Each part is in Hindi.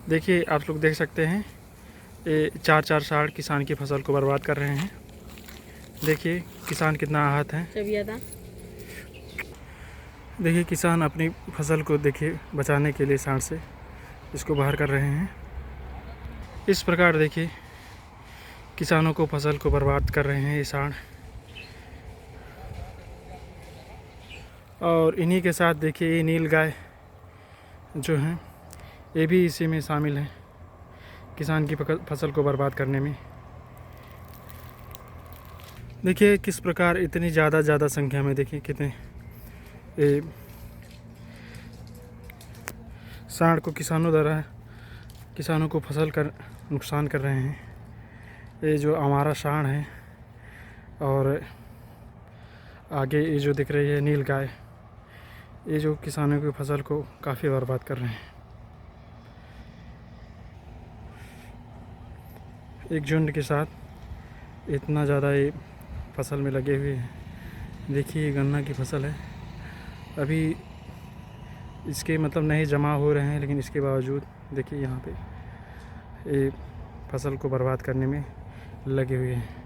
देखिए आप लोग देख सकते हैं, ये चार चार साड़ किसान की फसल को बर्बाद कर रहे हैं। देखिए किसान कितना आहत है। देखिए किसान अपनी फसल को देखिए बचाने के लिए सांड से इसको बाहर कर रहे हैं। इस प्रकार देखिए किसानों को फसल को बर्बाद कर रहे हैं ये सांड। और इन्हीं के साथ देखिए ये नील गाय जो हैं ये भी इसी में शामिल हैं, किसान की फसल को बर्बाद करने में। देखिए किस प्रकार इतनी ज़्यादा संख्या में देखिए कितने ये सांड को किसानों को फसल कर नुकसान कर रहे हैं। ये जो हमारा सांड है और आगे ये जो दिख रही है नील गाय, ये जो किसानों की फसल को काफ़ी बर्बाद कर रहे हैं। एक झुंड के साथ इतना ज़्यादा ये फसल में लगे हुए हैं। देखिए ये गन्ना की फसल है, अभी इसके मतलब नहीं जमा हो रहे हैं, लेकिन इसके बावजूद देखिए यहाँ पे ये फसल को बर्बाद करने में लगे हुए हैं।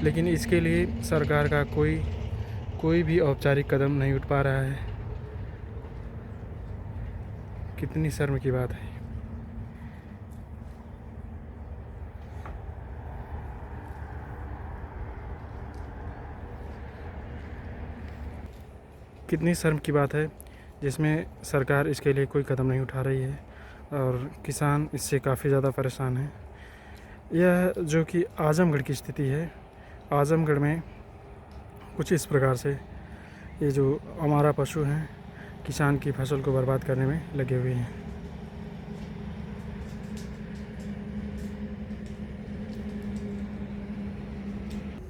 लेकिन इसके लिए सरकार का कोई भी औपचारिक कदम नहीं उठ पा रहा है। कितनी शर्म की बात है। कितनी शर्म की बात है जिसमें सरकार इसके लिए कोई कदम नहीं उठा रही है और किसान इससे काफ़ी ज़्यादा परेशान है। यह जो कि आजमगढ़ की स्थिति है, आजमगढ़ में कुछ इस प्रकार से ये जो हमारा पशु हैं किसान की फसल को बर्बाद करने में लगे हुए हैं।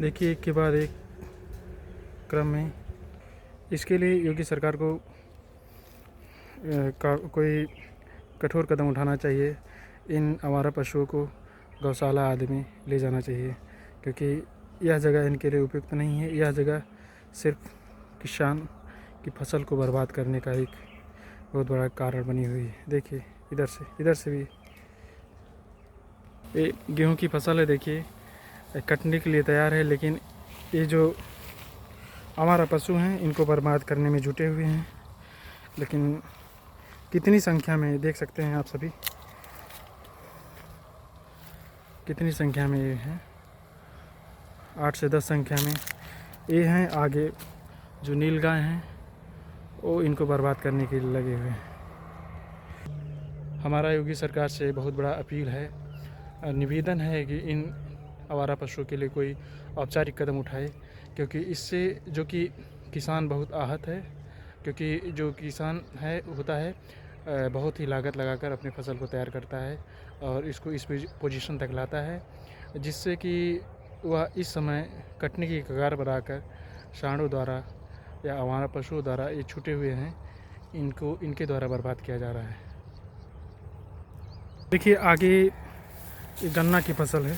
देखिए एक के बाद एक क्रम में इसके लिए योगी सरकार को कोई कठोर कदम उठाना चाहिए। इन आवारा पशुओं को गौशाला आदि में ले जाना चाहिए, क्योंकि यह जगह इनके लिए उपयुक्त नहीं है। यह जगह सिर्फ किसान की फसल को बर्बाद करने का एक बहुत बड़ा कारण बनी हुई है। देखिए इधर से भी ये गेहूं की फसल है, देखिए कटने के लिए तैयार है, लेकिन ये जो हमारा पशु हैं इनको बर्बाद करने में जुटे हुए हैं। लेकिन कितनी संख्या में देख सकते हैं आप सभी, कितनी संख्या में ये हैं, 8 से 10 संख्या में ये हैं। आगे जो नील गाय हैं वो इनको बर्बाद करने के लिए लगे हुए हैं। हमारा योगी सरकार से बहुत बड़ा अपील है, निवेदन है कि इन आवारा पशुओं के लिए कोई औपचारिक कदम उठाए, क्योंकि इससे जो कि किसान बहुत आहत है। क्योंकि जो किसान होता है बहुत ही लागत लगाकर अपनी फसल को तैयार करता है और इसको इस पोजीशन तक लाता है, जिससे कि वह इस समय कटने की कगार पर आकर सांडों द्वारा या आवारा पशुओं द्वारा ये छूटे हुए हैं, इनके द्वारा बर्बाद किया जा रहा है। देखिए आगे ये गन्ना की फसल है,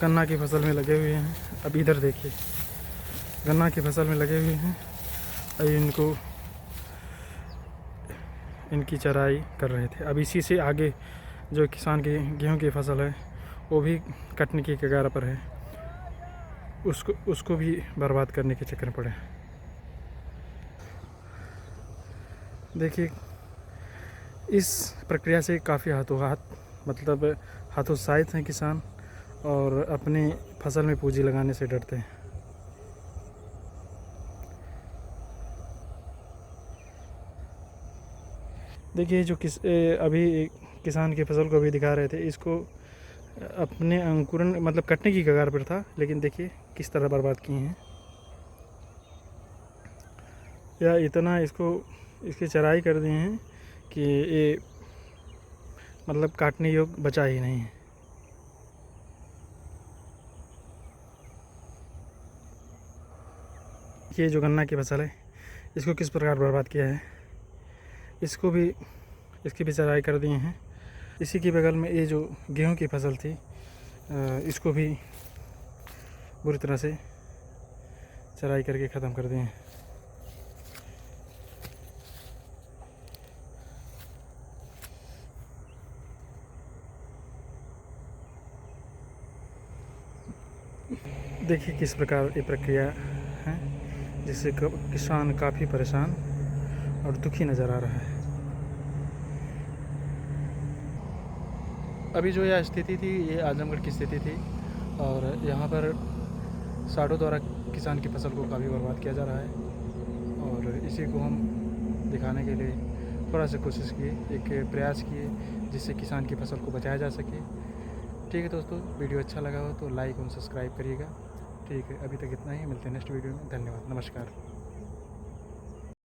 गन्ना की फसल में लगे हुए हैं। अब इधर देखिए गन्ना की फसल में लगे हुए हैं और इनकी चराई कर रहे थे। अब इसी से आगे जो किसान की गेहूं की फसल है वो भी कटने की कगार पर है, उसको भी बर्बाद करने के चक्कर में पड़े। देखिए इस प्रक्रिया से काफ़ी हतोत्साहित हैं किसान और अपनी फसल में पूंजी लगाने से डरते हैं। देखिए जो अभी किसान की फसल को भी दिखा रहे थे, इसको अपने अंकुरण मतलब कटने की कगार पर था, लेकिन देखिए किस तरह बर्बाद किए हैं। या इतना इसकी चराई कर दिए हैं कि ये मतलब काटने योग्य बचा ही नहीं है। ये जो गन्ना की फसल है इसको किस प्रकार बर्बाद किया है, इसकी भी चराई कर दिए हैं। इसी के बगल में ये जो गेहूं की फसल थी इसको भी बुरी तरह से चराई करके ख़त्म कर दें। देखिए किस प्रकार ये प्रक्रिया है, जिससे किसान काफ़ी परेशान और दुखी नज़र आ रहा है। अभी जो यह स्थिति थी ये आजमगढ़ की स्थिति थी और यहाँ पर सांडों द्वारा किसान की फसल को काफ़ी बर्बाद किया जा रहा है और इसी को हम दिखाने के लिए थोड़ा सा कोशिश किए, एक प्रयास किए जिससे किसान की फसल को बचाया जा सके। ठीक है दोस्तों, वीडियो अच्छा लगा हो तो लाइक और सब्सक्राइब करिएगा। ठीक है, अभी तक इतना ही, मिलते हैं नेक्स्ट वीडियो में। धन्यवाद, नमस्कार।